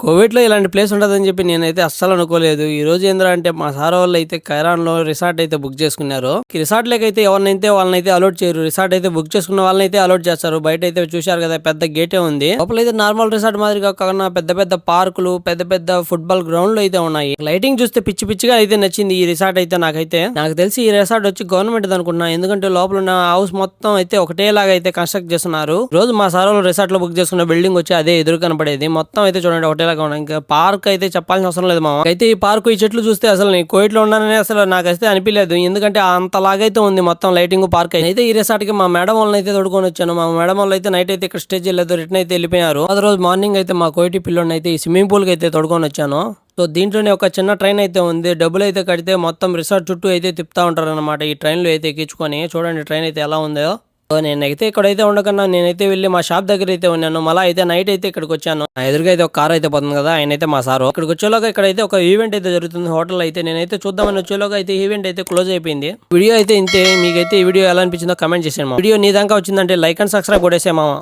Covid లో ఇలాంటి place ఉంటదని చెప్పి నేనైతే అస్సలు అనుకోలేదు. ఈ రోజు ఏంద్రా అంటే మా సార్ వాళ్ళు అయితే కైరాన్ లో రిసార్ట్ అయితే బుక్ చేసుకున్నారు. రిసార్ట్ లేకైతే ఎవరినైతే వాళ్ళనైతే అలౌట్ చేయరు. రిసార్ట్ అయితే బుక్ చేసుకున్న వాళ్ళనైతే అలౌట్ చేస్తారు. బయట అయితే చూశారు కదా, పెద్ద గేటే ఉంది. లోపలైతే నార్మల్ రిసార్ట్ మాదిరిగా కాకుండా పెద్ద పెద్ద పార్కులు, పెద్ద పెద్ద ఫుట్బాల్ గ్రౌండ్లు అయితే ఉన్నాయి. లైటింగ్ చూస్తే పిచ్చి పిచ్చిగా అయితే నచ్చింది ఈ రిసార్ట్ అయితే. నాకు తెలిసి ఈ రిసార్ట్ వచ్చి గవర్నమెంట్ అనుకుంటున్నా. ఎందుకంటే లోపల ఉన్న హౌస్ మొత్తం అయితే ఒకటేలాగా అయితే కన్స్ట్రక్ట్ చేస్తున్నారు. రోజు మా సార్ వాళ్ళు రిసార్ట్ లో బుక్ చేసుకున్న బిల్డింగ్ వచ్చి అదే ఎదురు కనపడేది. మొత్తం అయితే చూడండి ఒకటేలాగా ఉన్నాయి. ఇంకా పార్క్ అయితే చెప్పాల్సిన అవసరం లేదు మామ. అయితే ఈ పార్క్, ఈ చెట్లు చూస్తే అసలు నేను కోవిడ్ లో ఉన్నానని అసలు నాకైతే అనిపించలేదు. ఎందుకంటే అంతలాగైతే ఉంది మొత్తం లైటింగ్ పార్క్ అయితే. ఈ రిసార్ట్ కి మా మేడం వాళ్ళని అయితే తోడుకొని వచ్చాను. మా మేడం వాళ్ళు అయితే నైట్ అయితే ఇక్కడ స్టే చేయలేదు, రిటర్న్ అయితే వెళ్ళిపోయారు. ఆ రోజు మార్నింగ్ అయితే మా కోయిటి పిల్లోని అయితే ఈ స్విమ్మింగ్ పూల్ కి అయితే తోడుకొని వచ్చాను. సో దీంట్లోనే ఒక చిన్న ట్రైన్ అయితే ఉంది. డబ్బులు అయితే కడితే మొత్తం రిసార్ట్ చుట్టూ అయితే తిప్పుతా ఉంటారు అనమాట. ఈ ట్రైన్ లో అయితే ఎక్కించుకొని చూడండి ట్రైన్ అయితే ఎలా ఉందో. సో నేనైతే ఇక్కడైతే ఉండకన్నా నేనైతే వెళ్ళి మా షాప్ దగ్గర అయితే ఉన్నాను. మళ్ళీ అయితే నైట్ అయితే ఇక్కడికి వచ్చాను. నా ఎదురుగా అయితే ఒక కార్ అయితే పోతుంది కదా, ఆయన అయితే మా సారు. ఇక్కడికి వచ్చేలోగా ఇక్కడైతే ఒక ఈవెంట్ అయితే జరుగుతుంది హోటల్ అయితే. నేనైతే చూద్దామని వచ్చేలోగా అయితే ఈవెంట్ అయితే క్లోజ్ అయిపోయింది. వీడియో అయితే ఇంతే. మీకైతే ఈ వీడియో ఎలా అనిపించిందో కమెంట్ చేసాను. వీడియో నీ దాకా వచ్చిందంటే లైక్ అండ్ సబ్స్క్రైబ్ కొట్టేసే మామ.